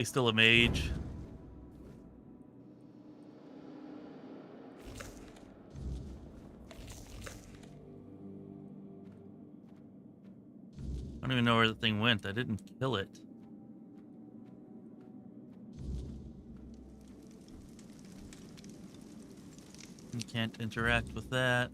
He's still a mage. I don't even know where the thing went. I didn't kill it. You can't interact with that.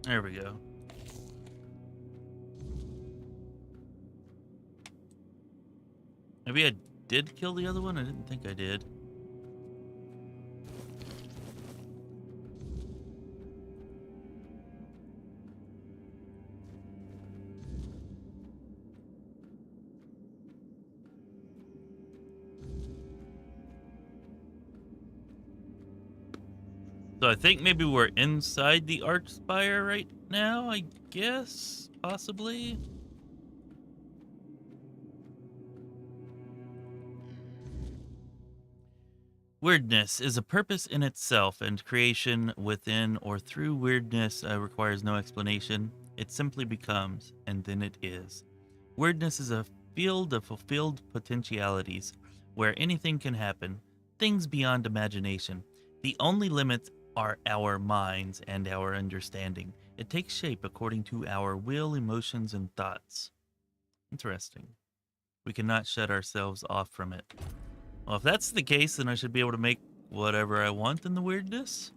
There we go. Maybe I did kill the other one? I didn't think I did. So I think maybe we're inside the Archspire right now, I guess? Possibly? Weirdness is a purpose in itself, and creation within or through weirdness requires no explanation. It simply becomes, and then it is. Weirdness is a field of fulfilled potentialities, where anything can happen, things beyond imagination. The only limits are our minds and our understanding. It takes shape according to our will, emotions, and thoughts. Interesting. We cannot shut ourselves off from it. Well, if that's the case, then I should be able to make whatever I want in the weirdness.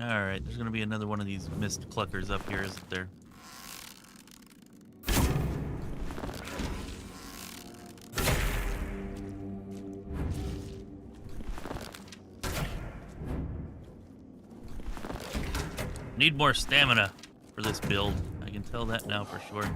Alright, there's gonna be another one of these mist cluckers up here, isn't there? Need more stamina for this build. I can tell that now for sure.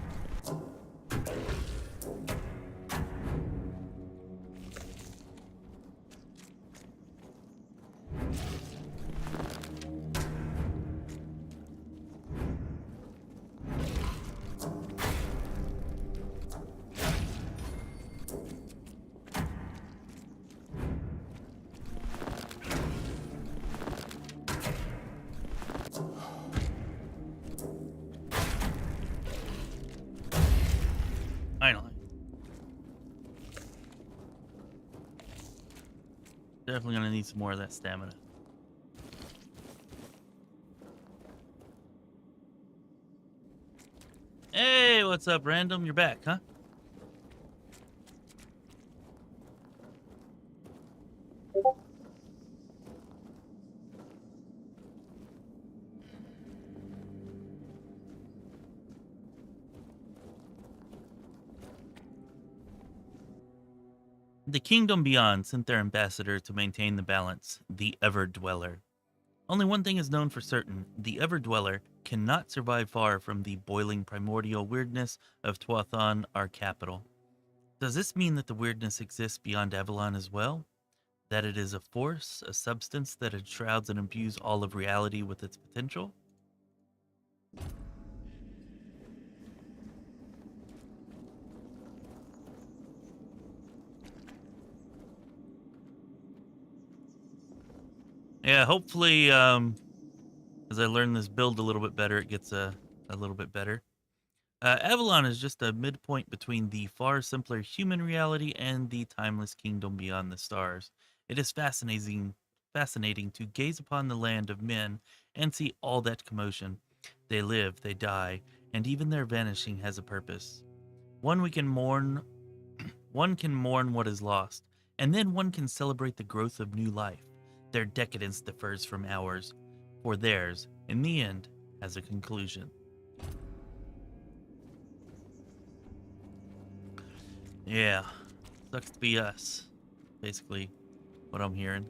Finally. Definitely gonna need some more of that stamina. Hey, what's up, random? You're back, huh? The Kingdom Beyond sent their ambassador to maintain the balance, the Ever-Dweller. Only one thing is known for certain: the Ever-Dweller cannot survive far from the boiling primordial weirdness of Tuathon, our capital. Does this mean that the weirdness exists beyond Avalon as well? That it is a force, a substance that enshrouds and imbues all of reality with its potential? Yeah, hopefully, as I learn this build a little bit better, it gets a little bit better. Avalon is just a midpoint between the far simpler human reality and the timeless kingdom beyond the stars. It is fascinating to gaze upon the land of men and see all that commotion. They live, they die, and even their vanishing has a purpose. One we can mourn, one can mourn what is lost, and then one can celebrate the growth of new life. Their decadence differs from ours, for theirs, in the end, has a conclusion. Yeah, sucks to be us, basically what I'm hearing.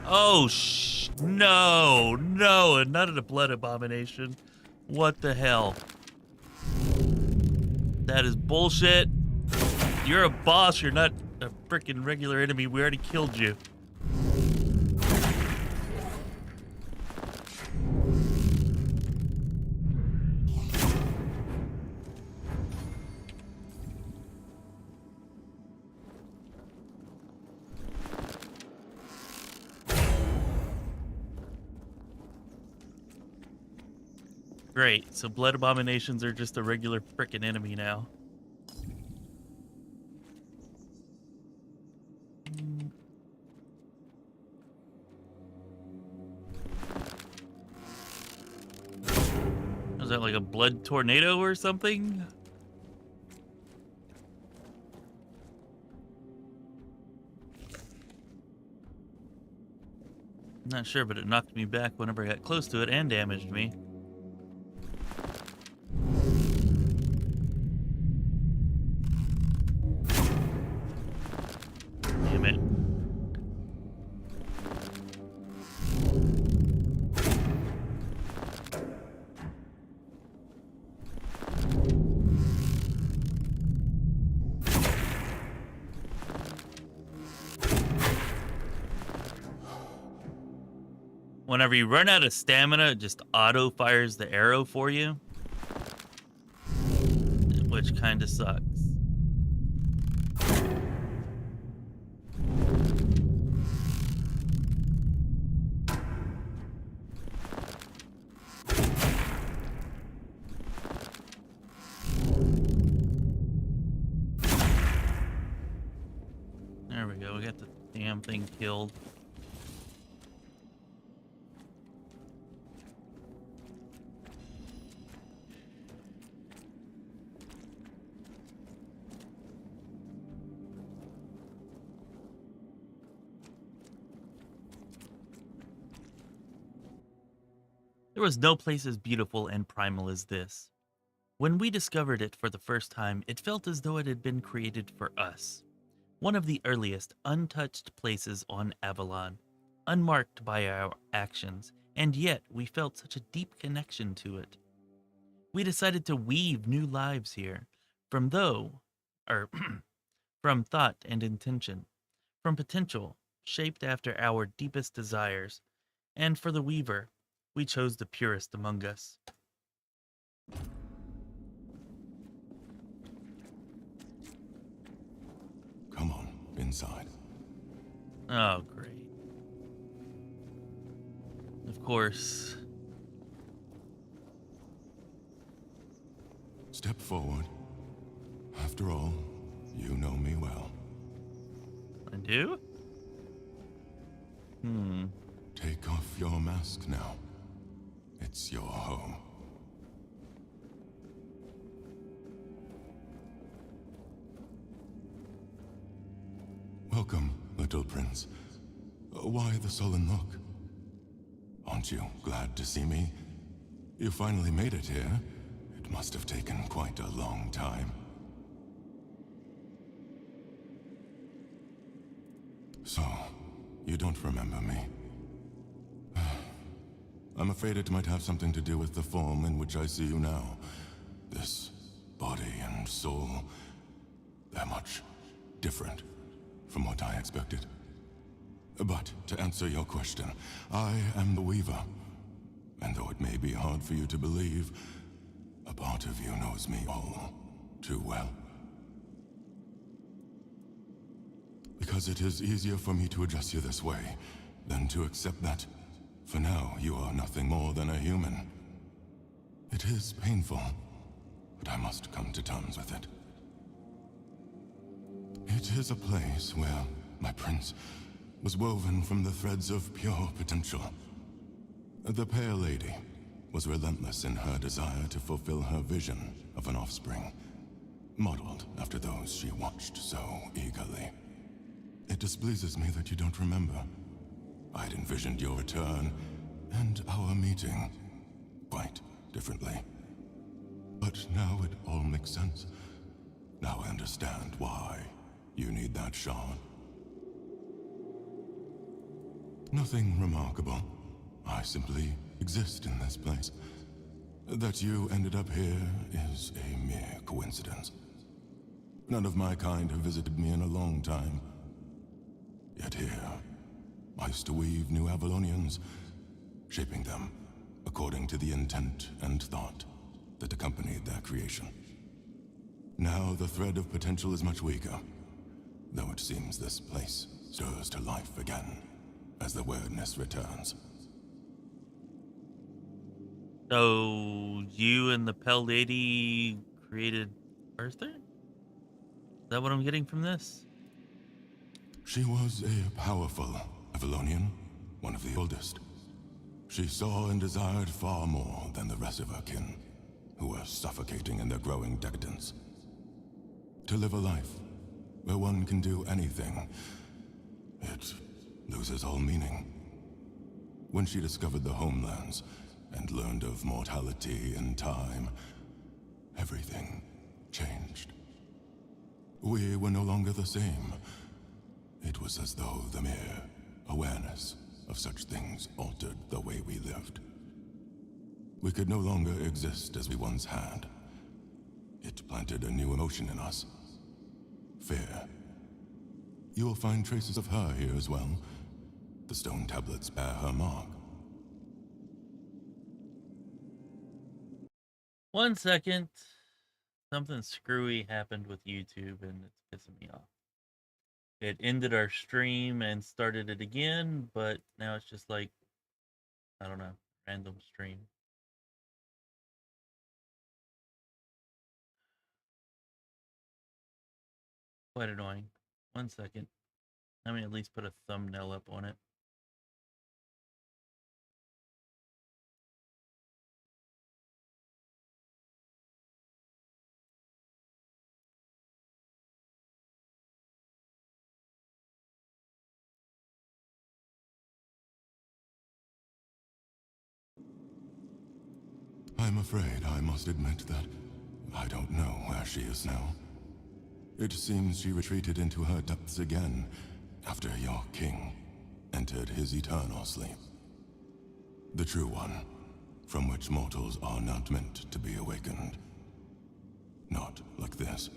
Oh, No, no, not a blood abomination. What the hell? That is bullshit. You're a boss. You're not a freaking regular enemy. We already killed you. Great. So blood abominations are just a regular frickin' enemy now. Was that like a blood tornado or something? Not sure, but it knocked me back whenever I got close to it and damaged me. Damn it. Whenever you run out of stamina, it just auto fires the arrow for you, which kind of sucks. There we go. We got the damn thing killed. There was no place as beautiful and primal as this. When we discovered it for the first time, it felt as though it had been created for us. One of the earliest, untouched places on Avalon, unmarked by our actions, and yet we felt such a deep connection to it. We decided to weave new lives here, from from thought and intention, from potential shaped after our deepest desires, and for the weaver, we chose the purest among us. Come on, inside. Oh, great. Of course. Step forward. After all, you know me well. I do? Take off your mask now. It's your home. Welcome, little prince. Why the sullen look? Aren't you glad to see me? You finally made it here. It must have taken quite a long time. So, you don't remember me. I'm afraid it might have something to do with the form in which I see you now. This body and soul, they're much different from what I expected. But to answer your question, I am the Weaver. And though it may be hard for you to believe, a part of you knows me all too well. Because it is easier for me to address you this way than to accept that, for now, you are nothing more than a human. It is painful, but I must come to terms with it. It is a place where my prince was woven from the threads of pure potential. The Pale Lady was relentless in her desire to fulfill her vision of an offspring, modeled after those she watched so eagerly. It displeases me that you don't remember. I'd envisioned your return and our meeting quite differently. But now it all makes sense. Now I understand why you need that shard. Nothing remarkable, I simply exist in this place. That you ended up here is a mere coincidence. None of my kind have visited me in a long time. Yet here, I used to weave new Avalonians, shaping them according to the intent and thought that accompanied their creation. Now the thread of potential is much weaker, though it seems this place stirs to life again as the weirdness returns. So you and the Pale Lady created Arthur? Is that what I'm getting from this? She was a powerful Avalonian, one of the oldest. She saw and desired far more than the rest of her kin, who were suffocating in their growing decadence. To live a life where one can do anything, it loses all meaning. When she discovered the homelands and learned of mortality and time, everything changed. We were no longer the same. It was as though the mere awareness of such things altered the way we lived. We could no longer exist as we once had. It planted a new emotion in us. Fear. You will find traces of her here as well. The stone tablets bear her mark. 1 second. Something screwy happened with YouTube and it's pissing me off. It ended our stream and started it again, but now it's just like, I don't know, random stream. Quite annoying. 1 second. Let me at least put a thumbnail up on it. I'm afraid I must admit that I don't know where she is now. It seems she retreated into her depths again after your king entered his eternal sleep. The true one, from which mortals are not meant to be awakened. Not like this.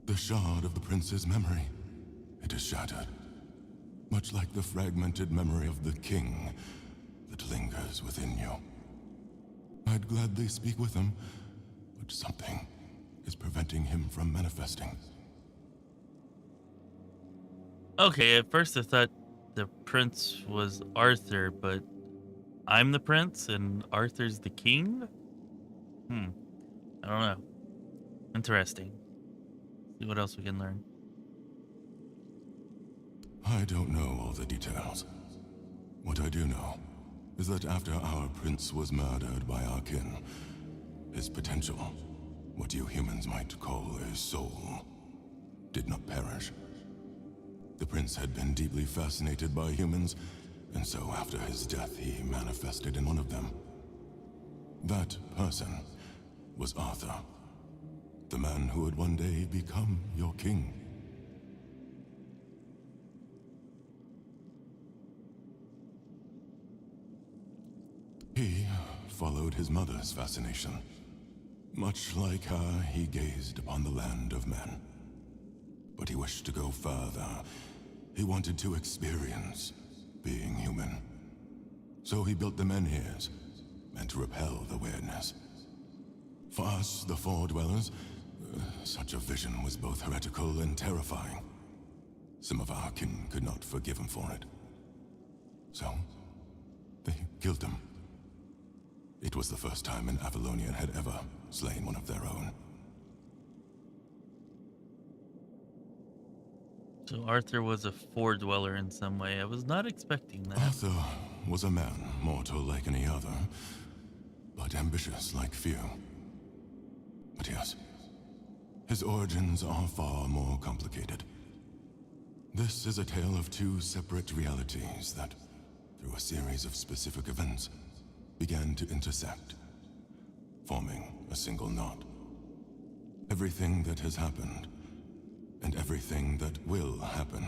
The shard of the prince's memory, it is shattered. Much like the fragmented memory of the king that lingers within you. I'd gladly speak with him, but something is preventing him from manifesting. Okay, at first I thought the prince was Arthur, but I'm the prince and Arthur's the king? I don't know. Interesting. See what else we can learn. I don't know all the details. What I do know is that after our prince was murdered by our kin, his potential, what you humans might call a soul, did not perish. The prince had been deeply fascinated by humans, and so after his death he manifested in one of them. That person was Arthur, the man who would one day become your king. He followed his mother's fascination. Much like her, he gazed upon the land of men. But he wished to go further. He wanted to experience being human. So he built the menhirs, meant to repel the weirdness. For us, the Four Dwellers, such a vision was both heretical and terrifying. Some of our kin could not forgive him for it. So, they killed him. It was the first time an Avalonian had ever slain one of their own. So Arthur was a four-dweller in some way. I was not expecting that. Arthur was a man, mortal like any other, but ambitious like few. But yes, his origins are far more complicated. This is a tale of two separate realities that, through a series of specific events, began to intersect, forming a single knot. Everything that has happened, and everything that will happen,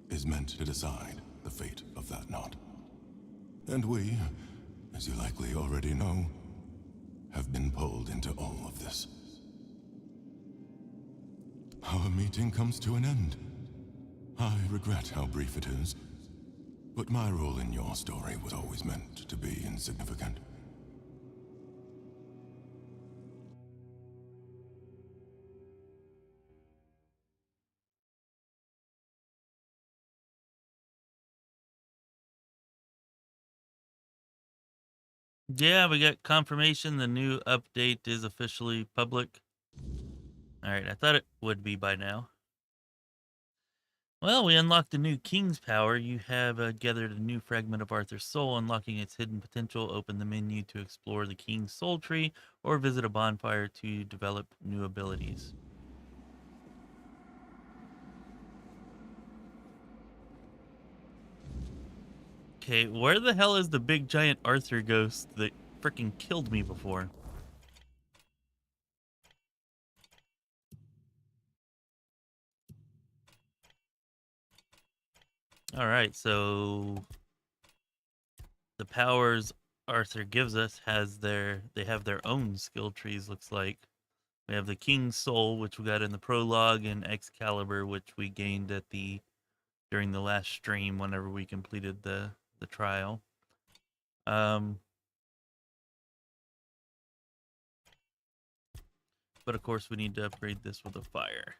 is meant to decide the the fate of that knot. And we, as you likely already know, have been pulled into all of this. Our meeting comes to an end. I regret how brief it is, but my role in your story was always meant to be insignificant. Yeah, we got confirmation the new update is officially public. Alright, I thought it would be by now. Well, we unlocked a new King's Power. You have gathered a new fragment of Arthur's soul. Unlocking its hidden potential, open the menu to explore the King's Soul Tree or visit a bonfire to develop new abilities. Okay, where the hell is the big giant Arthur ghost that freaking killed me before? Alright, so the powers Arthur gives us they have their own skill trees, looks like. We have the King's Soul, which we got in the prologue, and Excalibur, which we gained at during the last stream whenever we completed the trial. But of course we need to upgrade this with a fire.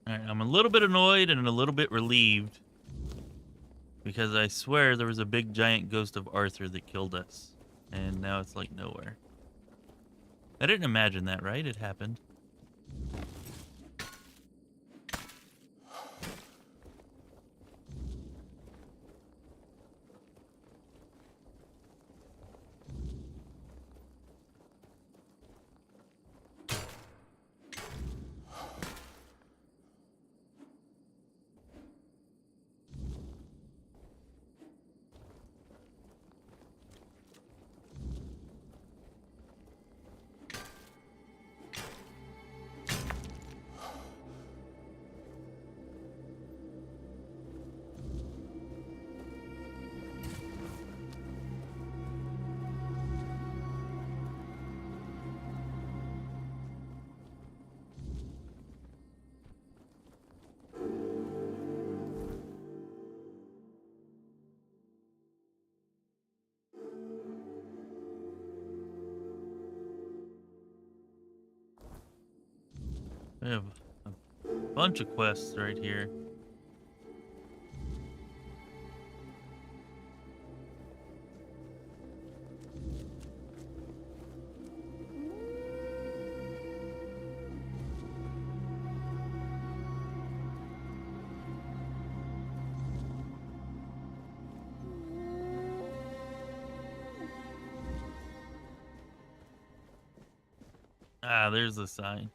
Alright, I'm a little bit annoyed and a little bit relieved, because I swear there was a big giant ghost of Arthur that killed us, and now it's like nowhere. I didn't imagine that, right? It happened. We have a bunch of quests right here. Ah, there's the sign.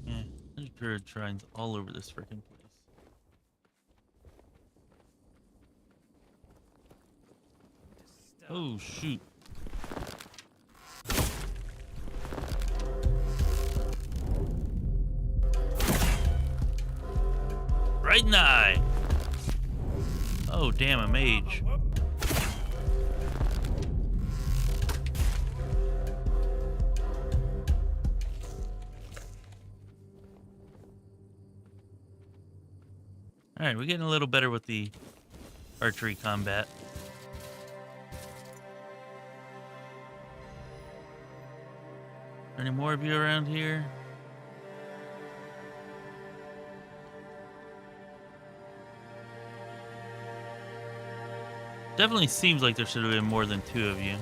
Yeah, there's druid shrines all over this freaking place. Oh, shoot. Right in the eye. Oh, damn, a mage. Alright, we're getting a little better with the archery combat. Any more of you around here? Definitely seems like there should have been more than 2 of you.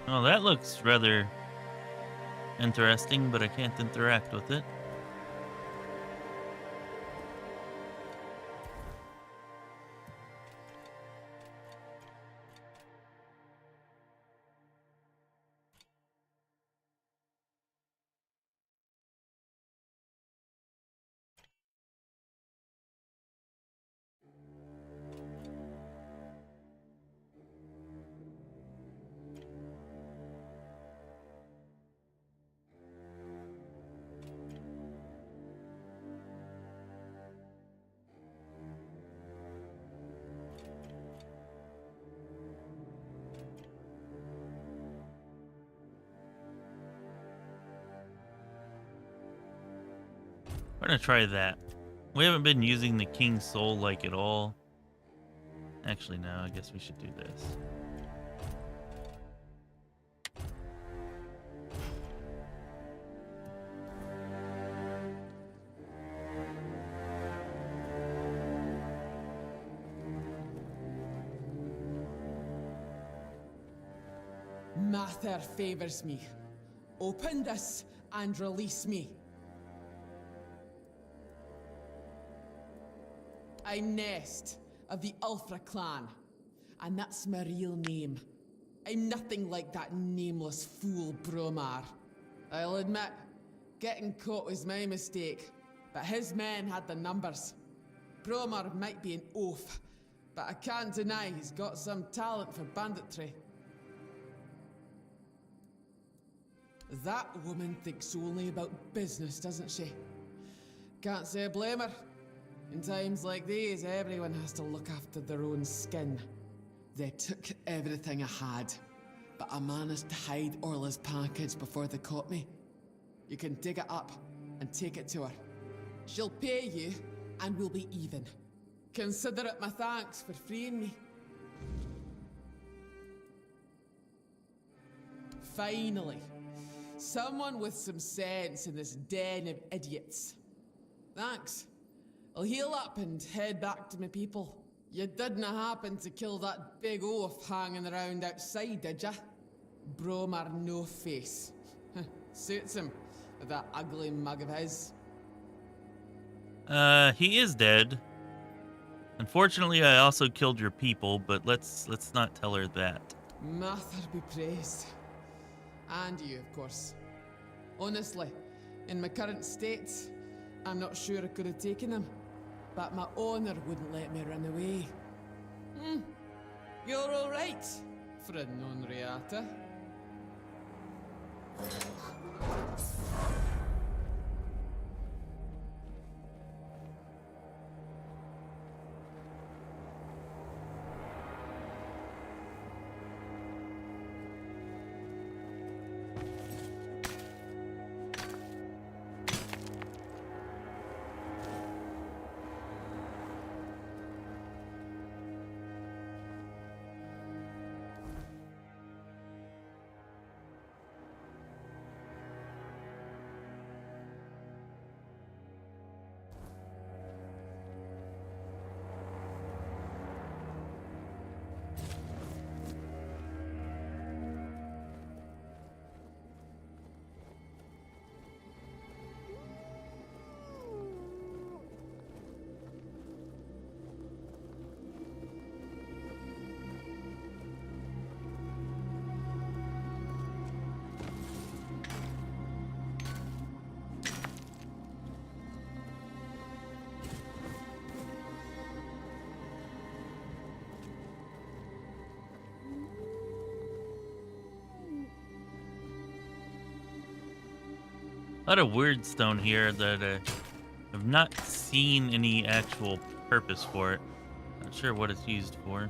Oh, that looks rather interesting, but I can't interact with it. We're gonna try that. We haven't been using the King's Soul like at all. Actually, no, I guess we should do this. Mather favors me. Open this and release me. I'm Nest of the Ulfra clan, and that's my real name. I'm nothing like that nameless fool Bromar. I'll admit, getting caught was my mistake, but his men had the numbers. Bromar might be an oaf, but I can't deny he's got some talent for banditry. That woman thinks only about business, doesn't she? Can't say I blame her. In times like these, everyone has to look after their own skin. They took everything I had, but I managed to hide Orla's package before they caught me. You can dig it up and take it to her. She'll pay you, and we'll be even. Consider it my thanks for freeing me. Finally, someone with some sense in this den of idiots. Thanks. I'll heal up and head back to my people. You didn't happen to kill that big oaf hanging around outside, did ya? Bromar no face. Suits him, with that ugly mug of his. He is dead. Unfortunately, I also killed your people, but let's not tell her that. Mather be praised. And you, of course. Honestly, in my current state, I'm not sure I could have taken him. But my honor wouldn't let me run away. You're all right for a non-reata. A lot of weird stone here that I've not seen any actual purpose for it. Not sure what it's used for.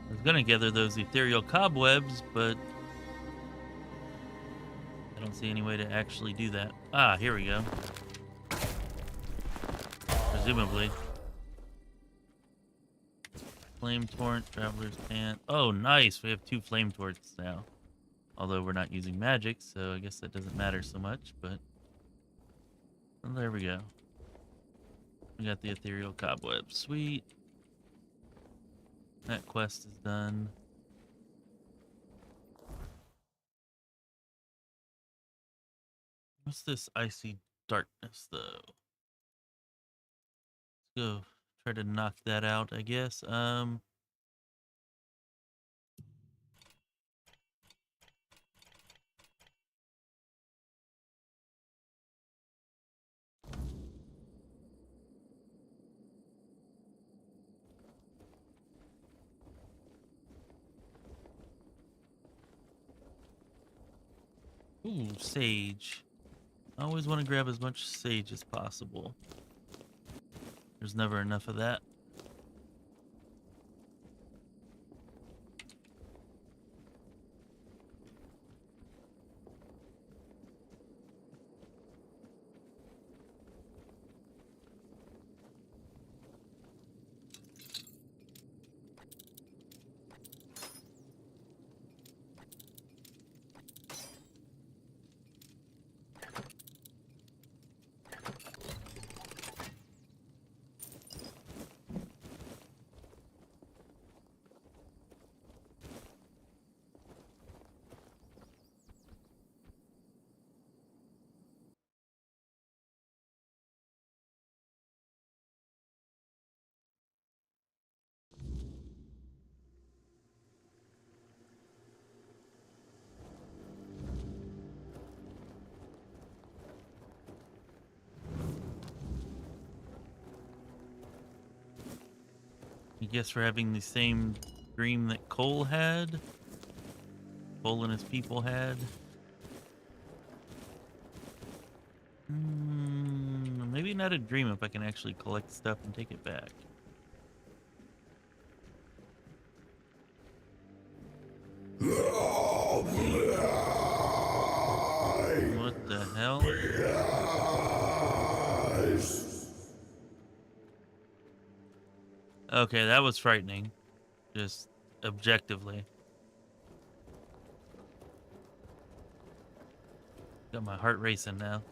I was gonna gather those ethereal cobwebs, but I don't see any way to actually do that. Ah, here we go. Presumably. Flame torrent, traveler's pant. Oh, nice. We have 2 flame torches now. Although we're not using magic, so I guess that doesn't matter so much, but well, there we go. We got the ethereal cobweb. Sweet. That quest is done. What's this icy darkness, though? Let's go try to knock that out, I guess. Ooh, sage. I always want to grab as much sage as possible. There's never enough of that. I guess we're having the same dream that Cole had. Cole and his people had. Maybe not a dream if I can actually collect stuff and take it back. What the hell? Okay, that was frightening. Just objectively. Got my heart racing now.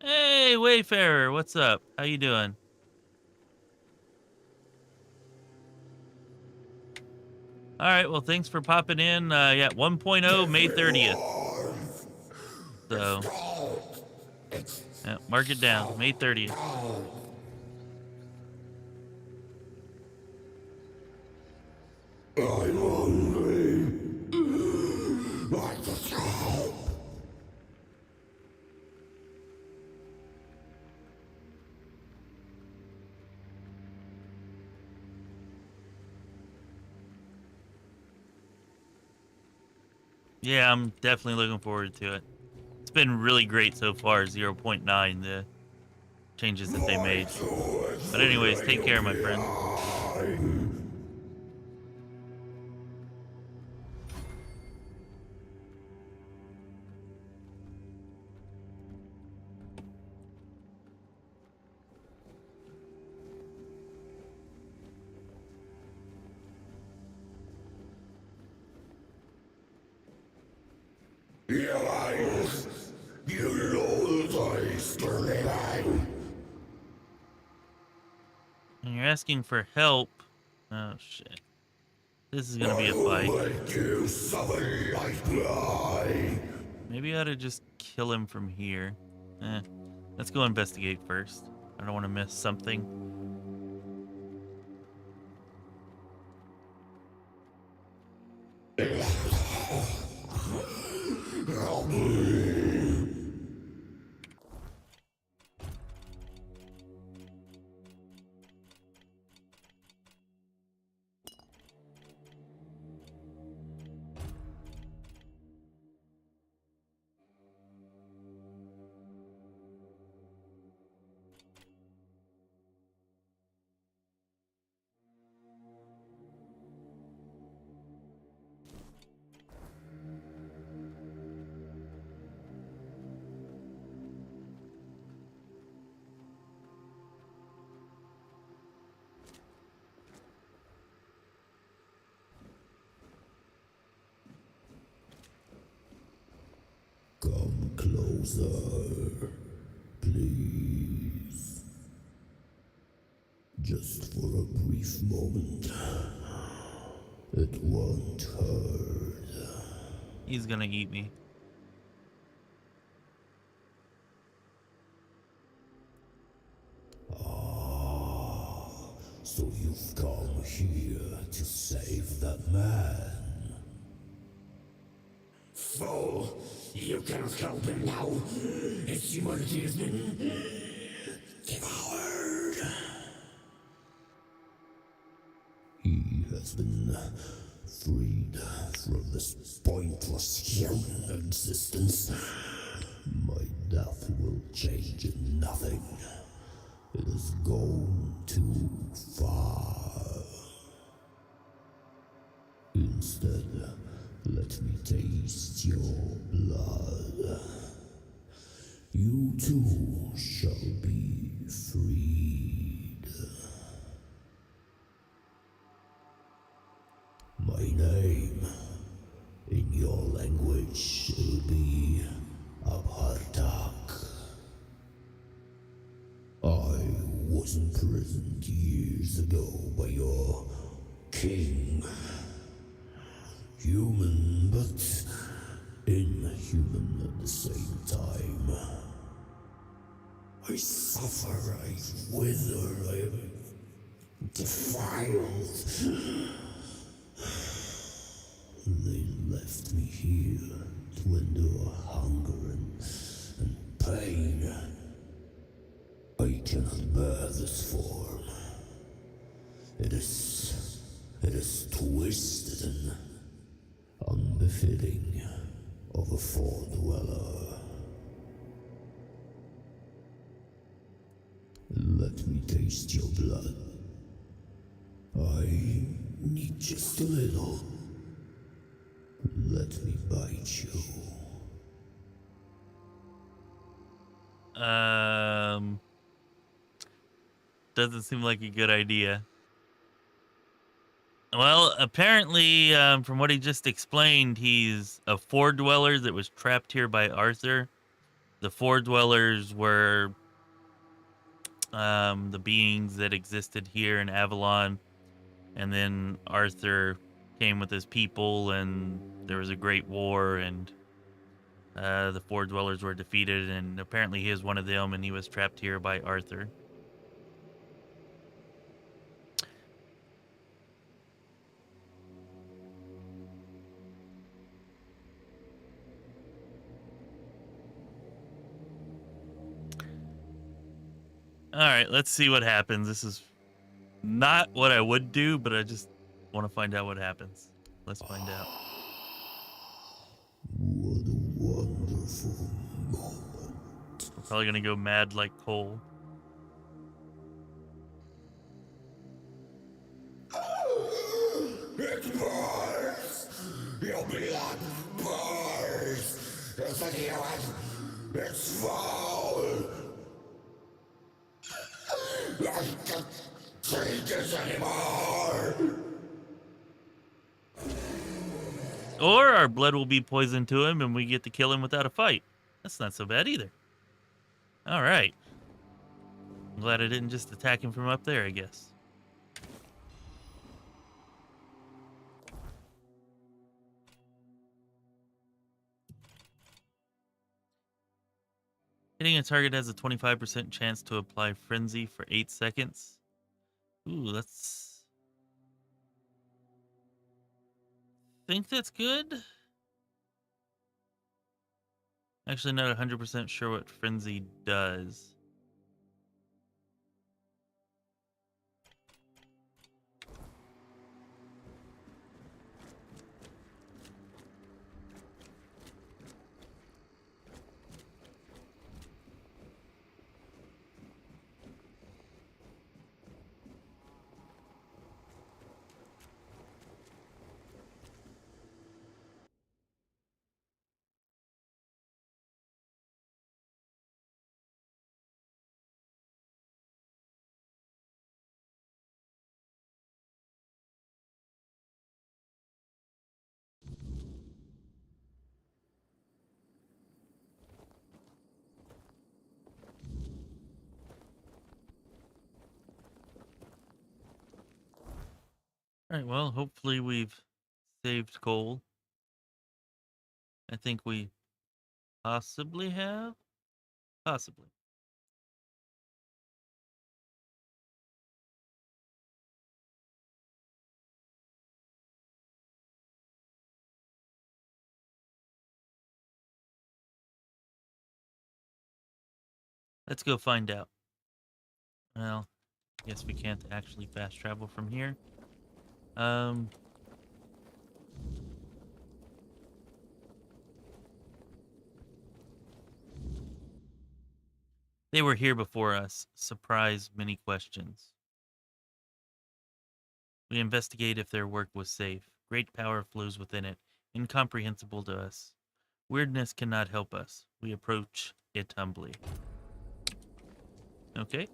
Hey, Wayfarer, what's up? How you doing? All right, well, thanks for popping in. Yeah, 1.0, May 30th. So, yeah, mark it down, May 30th. I'm hungry. Like the cow. Yeah, I'm definitely looking forward to it. It's been really great so far, 0.9, the changes that they made. But anyways, take care, my friend. Humans, you know the taste for living. And you're asking for help. Oh, shit. This is gonna be a I will fight. make you summon lifeblood. Maybe I ought to just kill him from here. Let's go investigate first. I don't want to miss something. Help me. Come closer, please. Just for a brief moment. It won't hurt. He's gonna eat me. So you've come here to save that man? Fool, you cannot help him now. His humanity has been devoured. He has been freed from this pointless human existence. My death will change nothing. It has gone too far. Instead, let me taste your blood. You too shall be freed. My name, in your language, will be Abhartak. I was imprisoned years ago by your king. Human, but inhuman at the same time. I suffer, I wither, I am defiled. They left me here to endure hunger and pain. I cannot bear this form. It is twisted and unbefitting of a four-dweller. Let me taste your blood. I need just a little. Let me bite you. Doesn't seem like a good idea. Well, apparently, from what he just explained, he's a Four Dweller that was trapped here by Arthur. The Four Dwellers were the beings that existed here in Avalon, and then Arthur came with his people, and there was a great war, and the Four Dwellers were defeated, and apparently he is one of them, and he was trapped here by Arthur. All right, let's see what happens. This is not what I would do, but I just want to find out what happens. Let's find out. What a wonderful moment. We're probably gonna go mad like Cole. It burns! Your blood burns! It's a human! It's foul! I can't take this anymore! Or our blood will be poisoned to him and we get to kill him without a fight. That's not so bad either. All right. I'm glad I didn't just attack him from up there, I guess. Hitting a target has a 25% chance to apply frenzy for 8 seconds. Ooh, that's... think that's good? Actually, not 100% sure what frenzy does. Alright, well, hopefully we've saved Cole. I think we possibly have? Possibly. Let's go find out. Well, I guess we can't actually fast travel from here. They were here before us. Surprise, many questions. We investigate if their work was safe. Great power flows within it, incomprehensible to us. Weirdness cannot help us. We approach it humbly. Okay.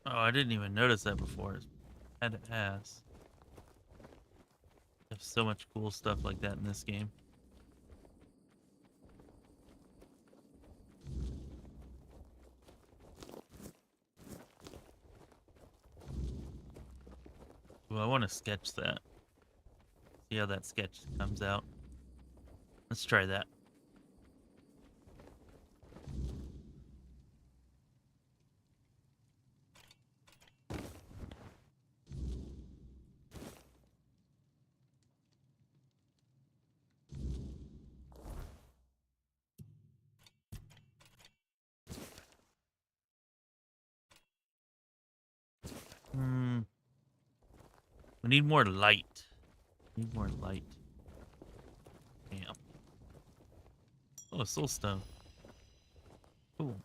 Oh, I didn't even notice that before. Had to ask. There's so much cool stuff like that in this game. Ooh, I want to sketch that. See how that sketch comes out. Let's try that. We need more light. Need more light. Damn. Oh, a soul stone. Cool.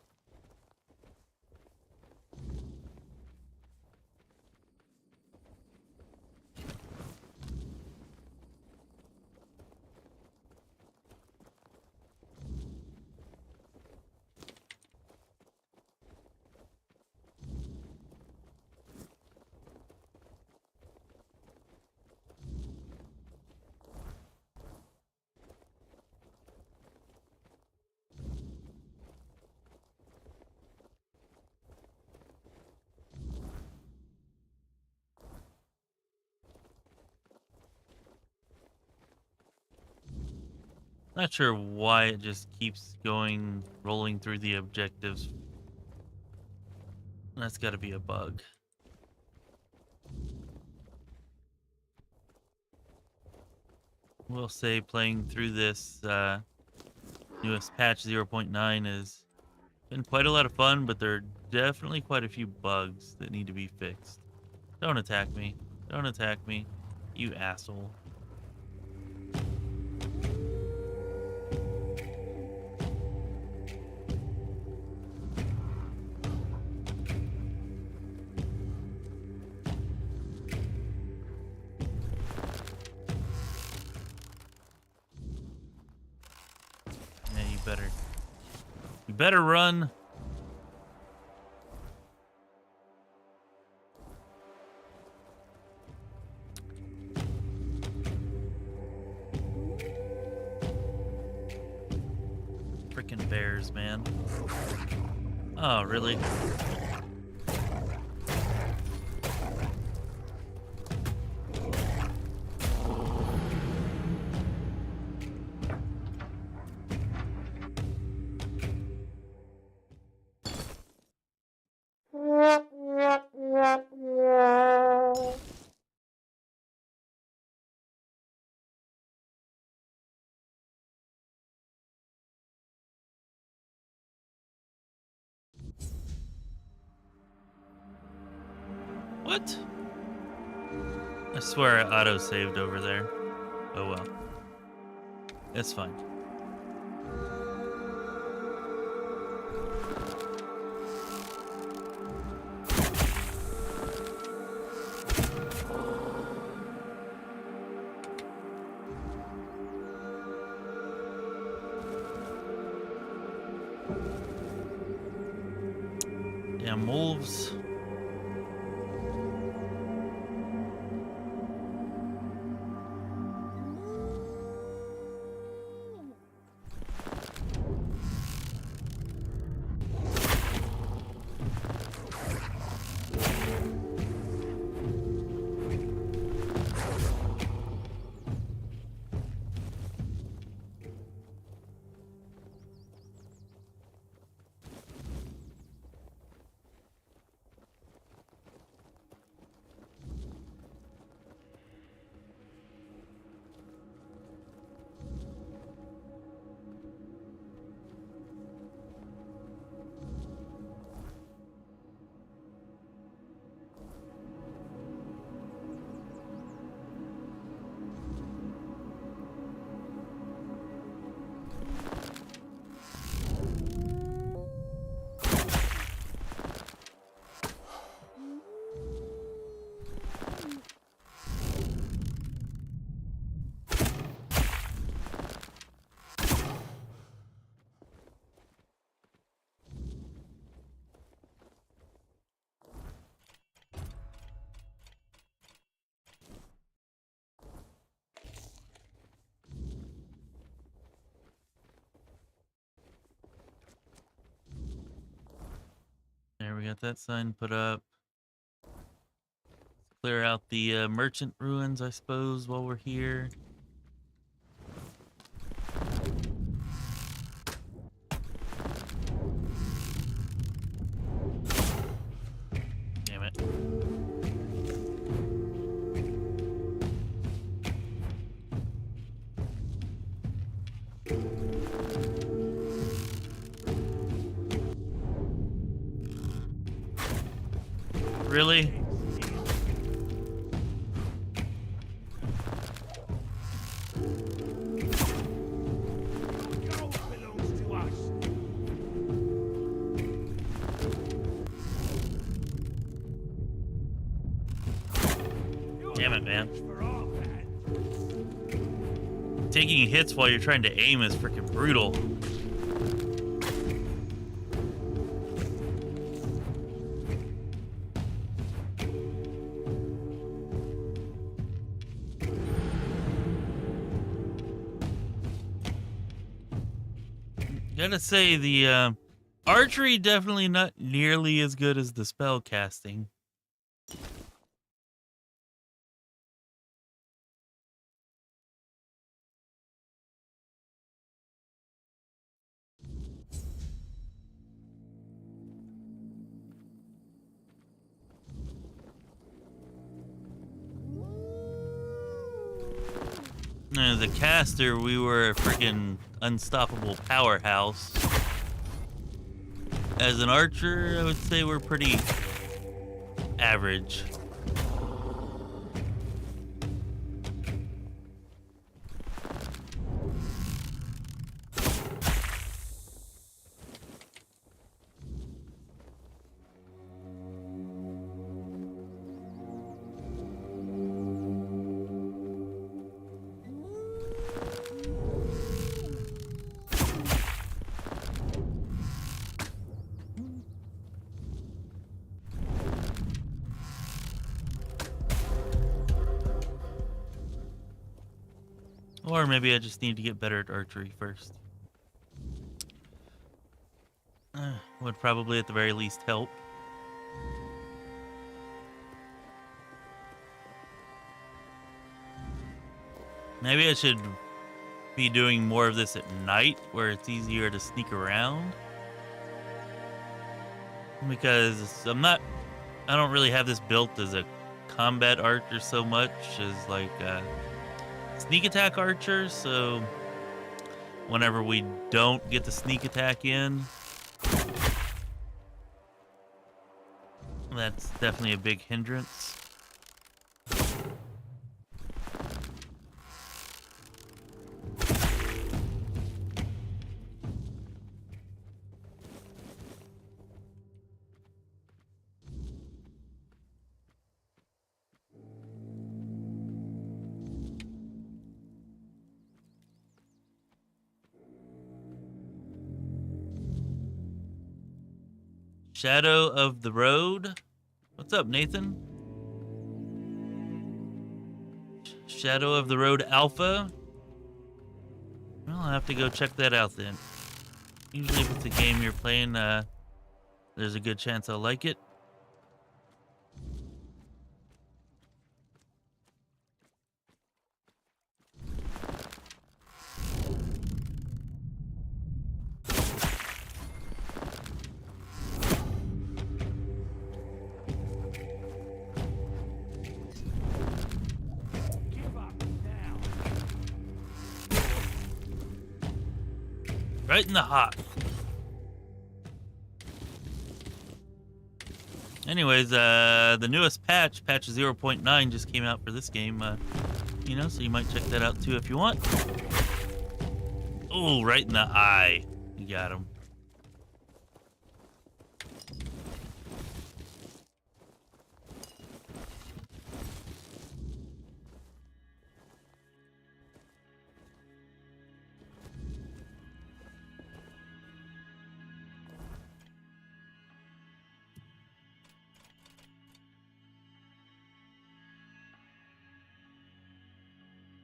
Not sure why it just keeps rolling through the objectives. That's got to be a bug. We'll say playing through this newest patch 0.9 has been quite a lot of fun, but there are definitely quite a few bugs that need to be fixed. Don't attack me. Don't attack me, you asshole. You better run. Frickin' bears, man. Oh, really? What? I swear I auto-saved over there. Oh well. It's fine. Damn wolves. There, we got that sign put up. Clear out the merchant ruins, I suppose, while we're here. Damn it. Really? Damn it, man. Taking hits while you're trying to aim is freaking brutal. Gotta say, the archery definitely not nearly as good as the spell casting. As a caster, we were a freaking unstoppable powerhouse. As an archer, I would say we're pretty average. Or maybe I just need to get better at archery first. Would probably at the very least help. Maybe I should be doing more of this at night where it's easier to sneak around. Because I don't really have this built as a combat archer so much as like a sneak attack archer, so whenever we don't get the sneak attack in, that's definitely a big hindrance. Shadow of the Road. What's up, Nathan? Shadow of the Road Alpha. Well, I'll have to go check that out then. Usually if it's a game you're playing, there's a good chance I'll like it. Right in the heart. Anyways, the newest patch 0.9, just came out for this game. You know, so you might check that out too if you want. Oh, right in the eye. You got him.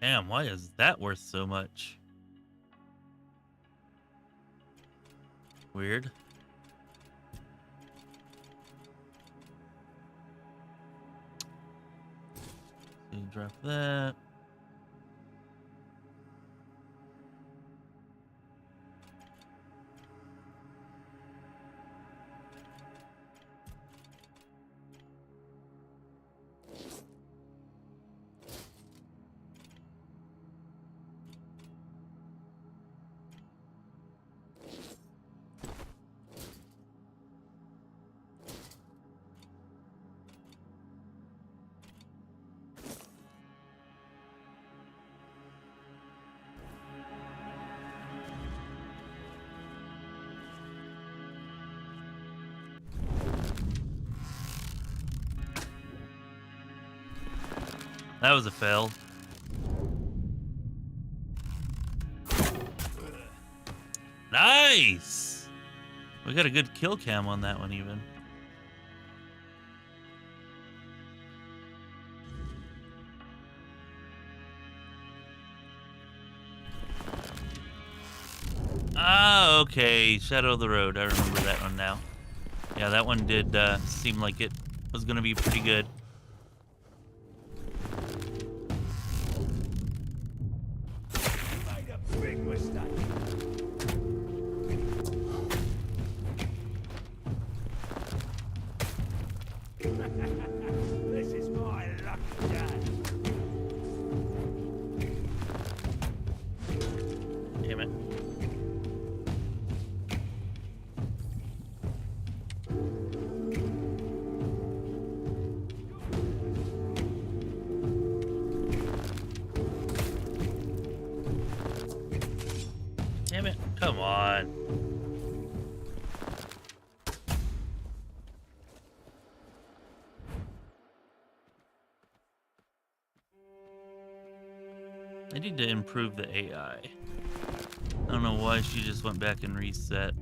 Damn, why is that worth so much? Weird. So you drop that. That was a fail. Nice! We got a good kill cam on that one even. Ah, okay. Shadow of the Road. I remember that one now. Yeah, that one did seem like it was going to be pretty good. This is my lucky day. Damn it. Damn it. Come on. I need to improve the AI. I don't know why she just went back and reset.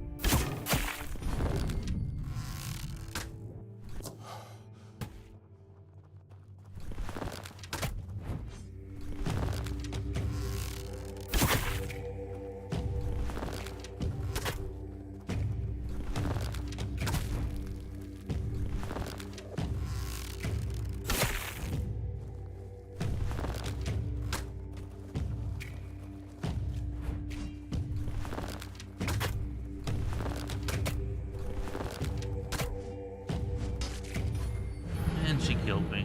killed me.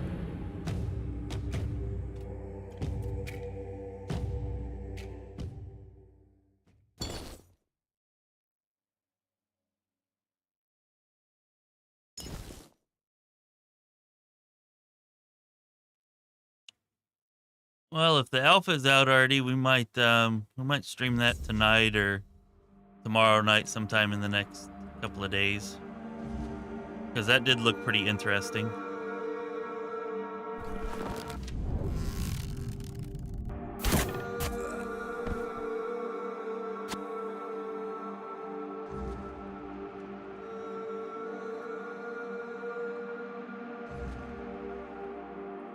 Well, if the alpha is out already, we might stream that tonight or tomorrow night, sometime in the next couple of days, because that did look pretty interesting.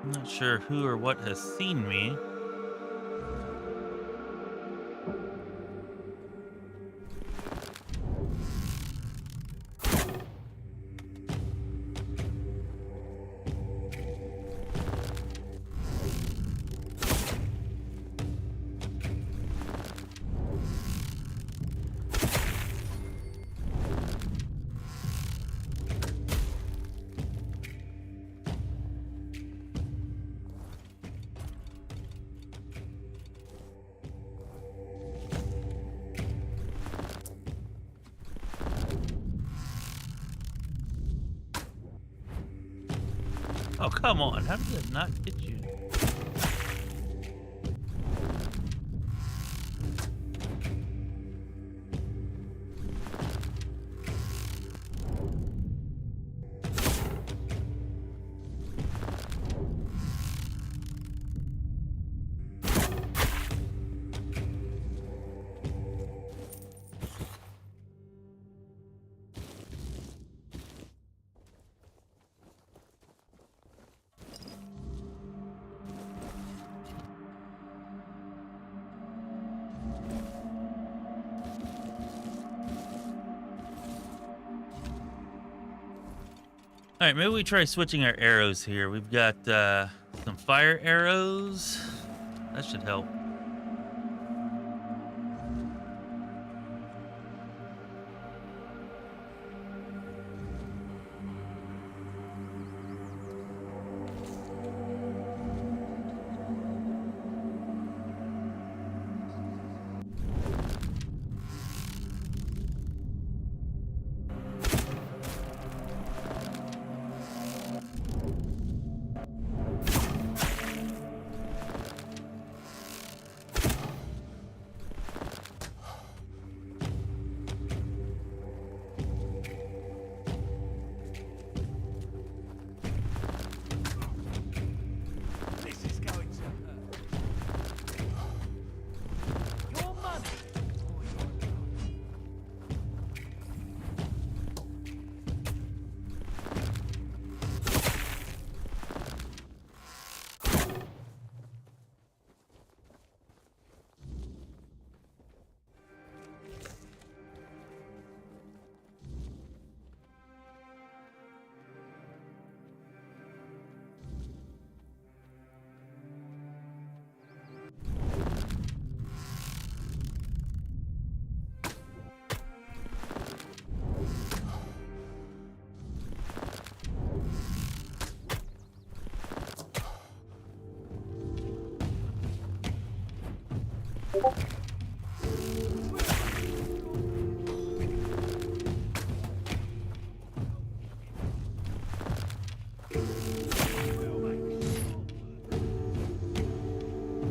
I'm not sure who or what has seen me. Oh, come on. How did that not hit you? All right, maybe we try switching our arrows here. We've got some fire arrows. That should help.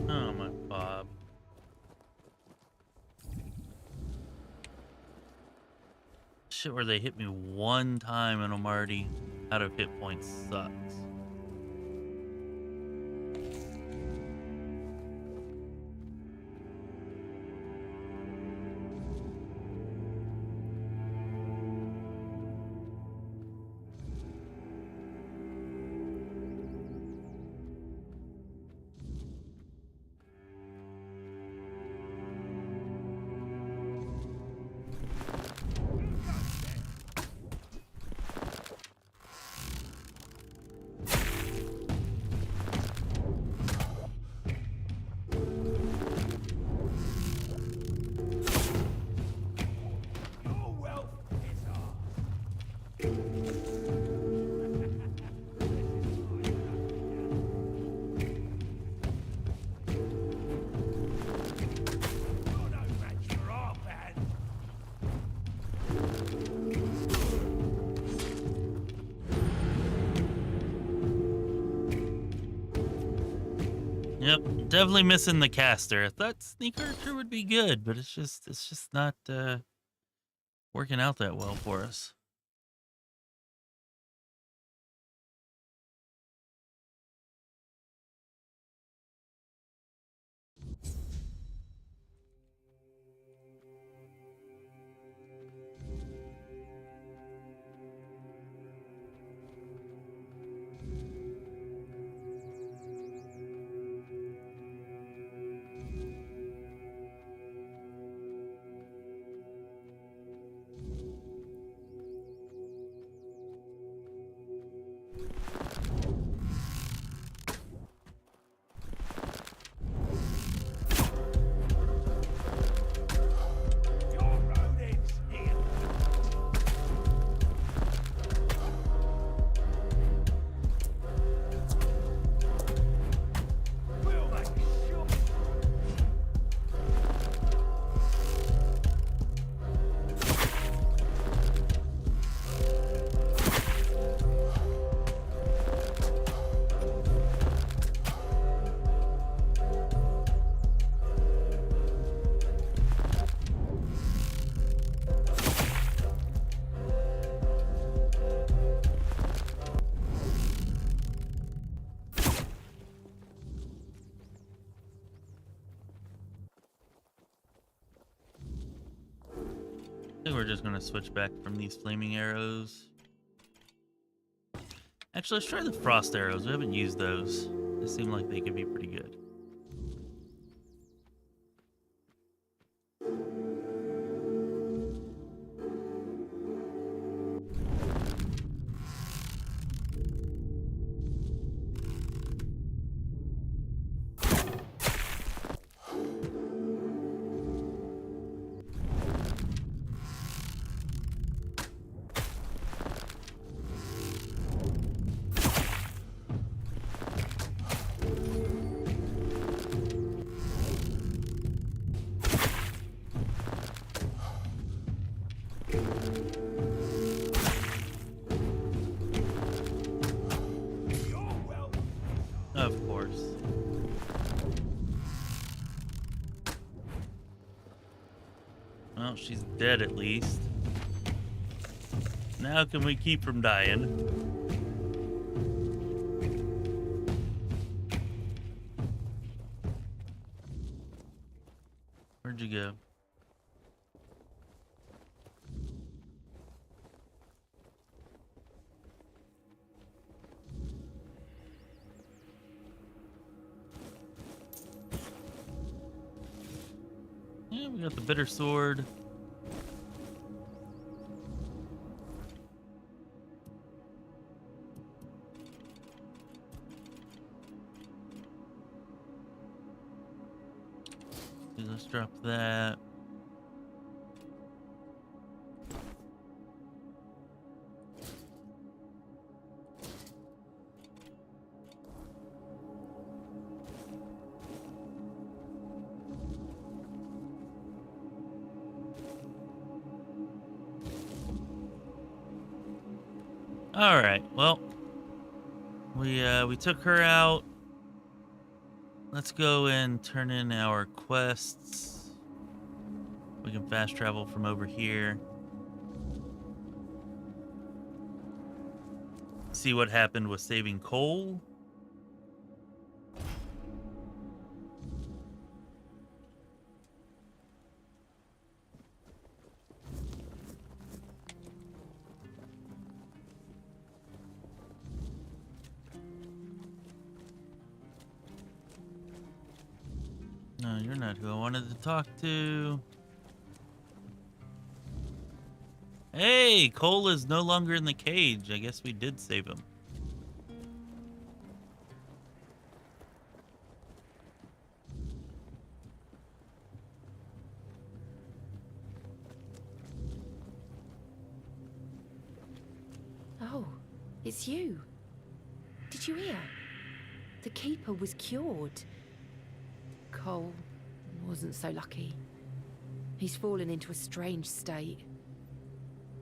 Oh, my Bob. Shit, where they hit me one time and I'm already out of hit points sucks. Definitely missing the caster. I thought Sneak Archer would be good, but it's just not working out that well for us. I think we're just gonna switch back from these flaming arrows. Actually, let's try the frost arrows. We haven't used those. They seem like they could be pretty good. Of course. Well, she's dead at least. Now can we keep from dying? Where'd you go? Yeah, we got the bitter sword. Let's drop that. All right. Well, we took her out. Let's go and turn in our quests. We can fast travel from over here. See what happened with saving Cole. No, you're not who I wanted to talk to. Hey, Cole is no longer in the cage. I guess we did save him. Oh, it's you. Did you hear? The Keeper was cured. Cole wasn't so lucky. He's fallen into a strange state.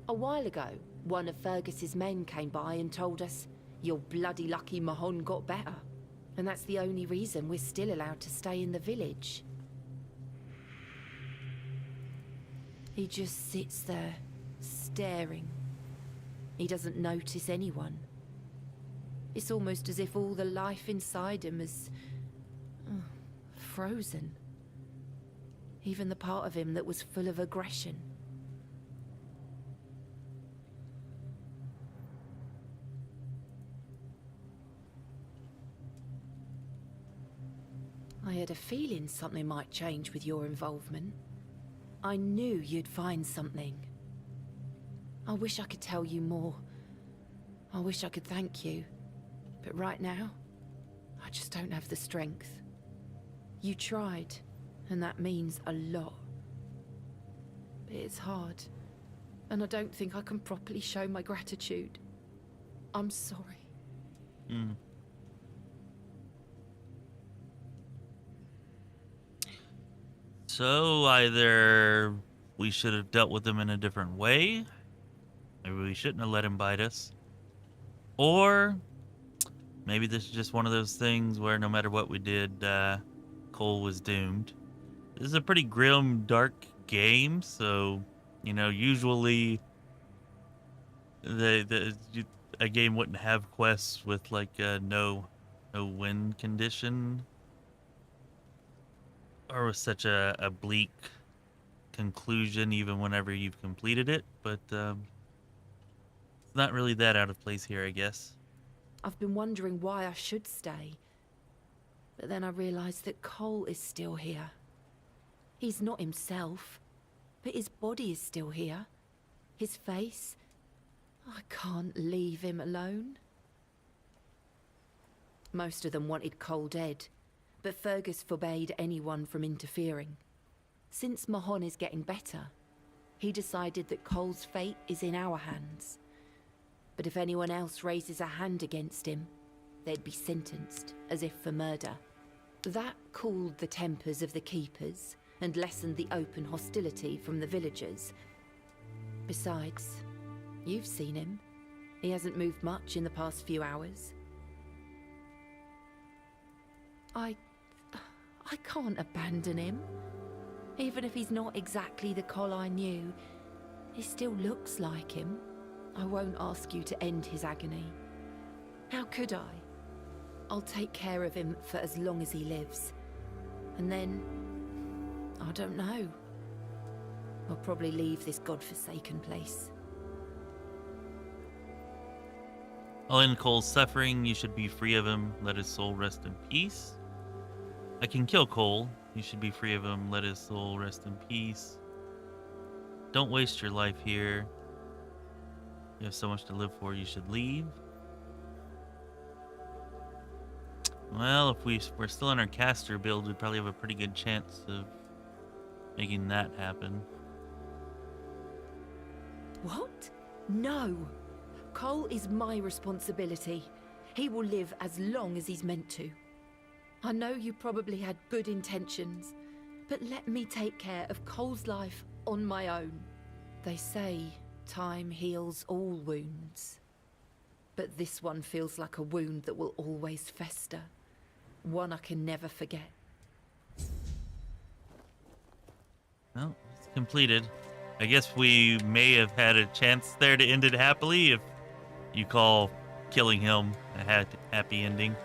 A while ago, one of Fergus's men came by and told us, "You're bloody lucky Mahon got better." And that's the only reason we're still allowed to stay in the village. He just sits there, staring. He doesn't notice anyone. It's almost as if all the life inside him is frozen. Even the part of him that was full of aggression. I had a feeling something might change with your involvement. I knew you'd find something. I wish I could tell you more. I wish I could thank you. But right now, I just don't have the strength. You tried, and that means a lot. But it's hard, and I don't think I can properly show my gratitude. I'm sorry. So either we should have dealt with him in a different way, maybe we shouldn't have let him bite us, or maybe this is just one of those things where no matter what we did, Cole was doomed. This is a pretty grim, dark game, so, you know, usually a game wouldn't have quests with, like, no win condition, or with such a bleak conclusion even whenever you've completed it, but it's not really that out of place here, I guess. I've been wondering why I should stay. But then I realized that Cole is still here. He's not himself, but his body is still here. His face. I can't leave him alone. Most of them wanted Cole dead, but Fergus forbade anyone from interfering. Since Mahon is getting better, he decided that Cole's fate is in our hands. But if anyone else raises a hand against him, they'd be sentenced, as if for murder. That cooled the tempers of the keepers and lessened the open hostility from the villagers. Besides, you've seen him. He hasn't moved much in the past few hours. I can't abandon him. Even if he's not exactly the Cole I knew, he still looks like him. I won't ask you to end his agony. How could I? I'll take care of him for as long as he lives. And then, I don't know. I'll probably leave this godforsaken place. I'll end Cole's suffering. You should be free of him. Let his soul rest in peace. I can kill Cole. You should be free of him. Let his soul rest in peace. Don't waste your life here. You have so much to live for. You should leave. Well, if we're still in our caster build, we probably have a pretty good chance of making that happen. What? No. Cole is my responsibility. He will live as long as he's meant to. I know you probably had good intentions, but let me take care of Cole's life on my own. They say time heals all wounds, but this one feels like a wound that will always fester. One I can never forget. Well, it's completed. I guess we may have had a chance there to end it happily if you call killing him a happy ending.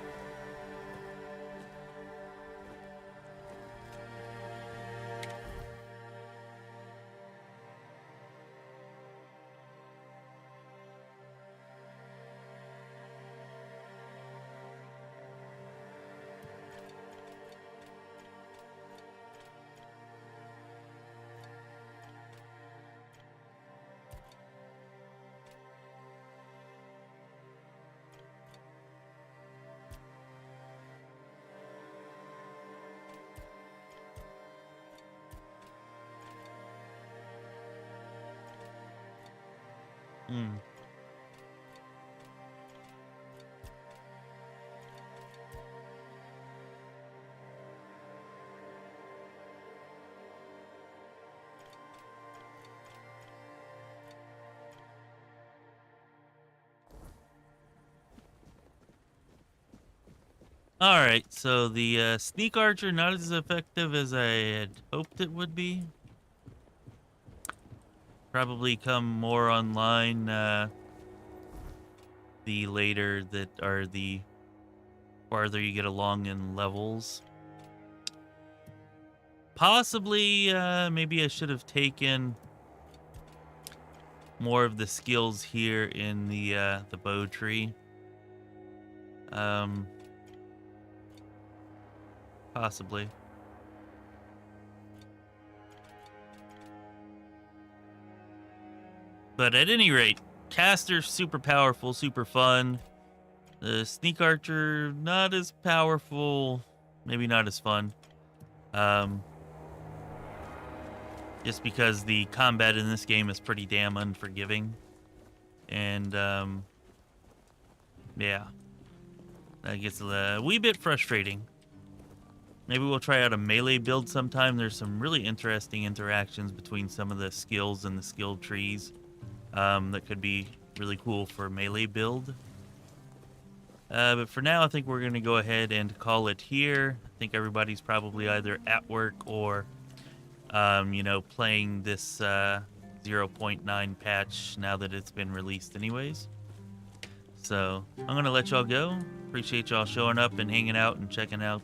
Alright, so the sneak archer not as effective as I had hoped it would be. Probably come more online the later that are the farther you get along in levels. Possibly, maybe I should have taken more of the skills here in the bow tree. Possibly. But at any rate, caster super powerful, super fun. The sneak archer not as powerful, maybe not as fun. Just because the combat in this game is pretty damn unforgiving. And yeah, that gets a wee bit frustrating. Maybe we'll try out a melee build sometime. There's some really interesting interactions between some of the skills and the skill trees that could be really cool for a melee build. But for now, I think we're going to go ahead and call it here. I think everybody's probably either at work or, you know, playing this 0.9 patch now that it's been released anyways. So I'm going to let y'all go. Appreciate y'all showing up and hanging out and checking out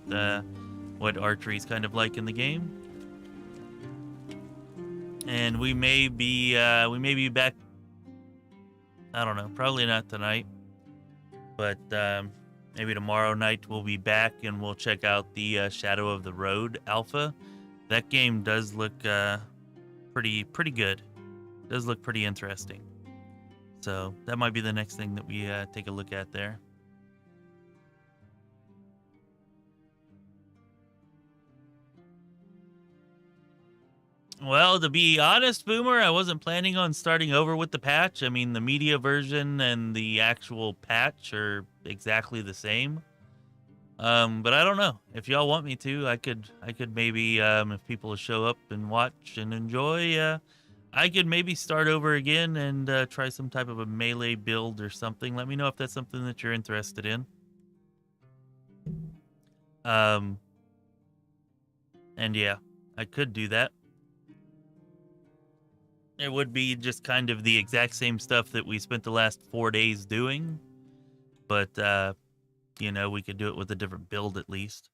what archery's kind of like in the game. And we may be back. I don't know, probably not tonight, but maybe tomorrow night we'll be back and we'll check out the Shadow of the Road alpha. That game does look pretty good. Does look pretty interesting. So that might be the next thing that we take a look at there. Well, to be honest, Boomer, I wasn't planning on starting over with the patch. I mean, the media version and the actual patch are exactly the same. But I don't know. If y'all want me to, I could maybe, if people show up and watch and enjoy, I could maybe start over again and try some type of a melee build or something. Let me know if that's something that you're interested in. And yeah, I could do that. It would be just kind of the exact same stuff that we spent the last 4 days doing. But, you know, we could do it with a different build at least.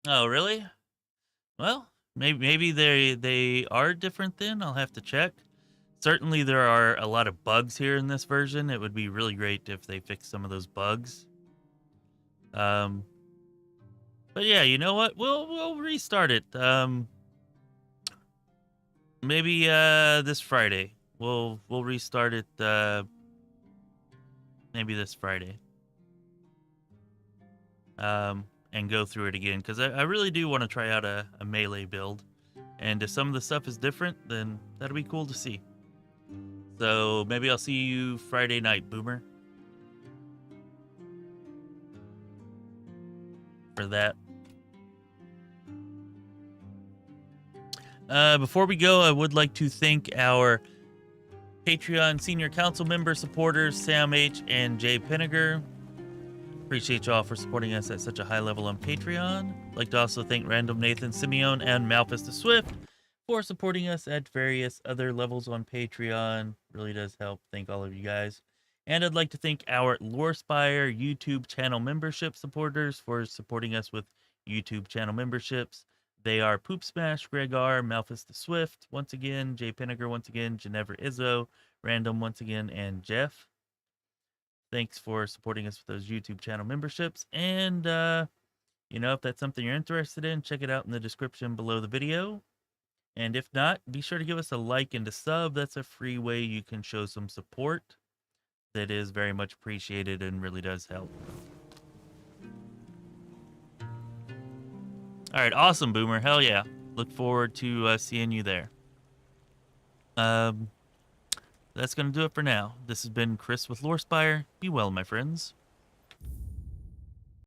Oh, really? Well, maybe they are different then. I'll have to check. Certainly there are a lot of bugs here in this version. It would be really great if they fixed some of those bugs. But yeah, you know what? We'll restart it. Maybe this Friday. We'll restart it maybe this Friday. And go through it again, because I really do want to try out a melee build. And if some of the stuff is different, then that'll be cool to see. So maybe I'll see you Friday night, Boomer. For that. Before we go, I would like to thank our Patreon Senior Council member supporters, Sam H. and jpinnegar. Appreciate y'all for supporting us at such a high level on Patreon. Like to also thank Random Nathan Simeon and Malfus the Swift for supporting us at various other levels on Patreon. Really does help. Thank all of you guys. And I'd like to thank our Lorespire YouTube channel membership supporters for supporting us with YouTube channel memberships. They are poopSMASH, Gregor, Malfus the Swift, once again, jpinnegar once again, Genevra Izzo, Random once again, and Jeff. Thanks for supporting us with those YouTube channel memberships. And, you know, if that's something you're interested in, check it out in the description below the video. And if not, be sure to give us a like and a sub. That's a free way you can show some support. That is very much appreciated and really does help. All right, awesome, Boomer. Hell yeah. Look forward to seeing you there. That's going to do it for now. This has been Chris with Lorespire. Be well, my friends.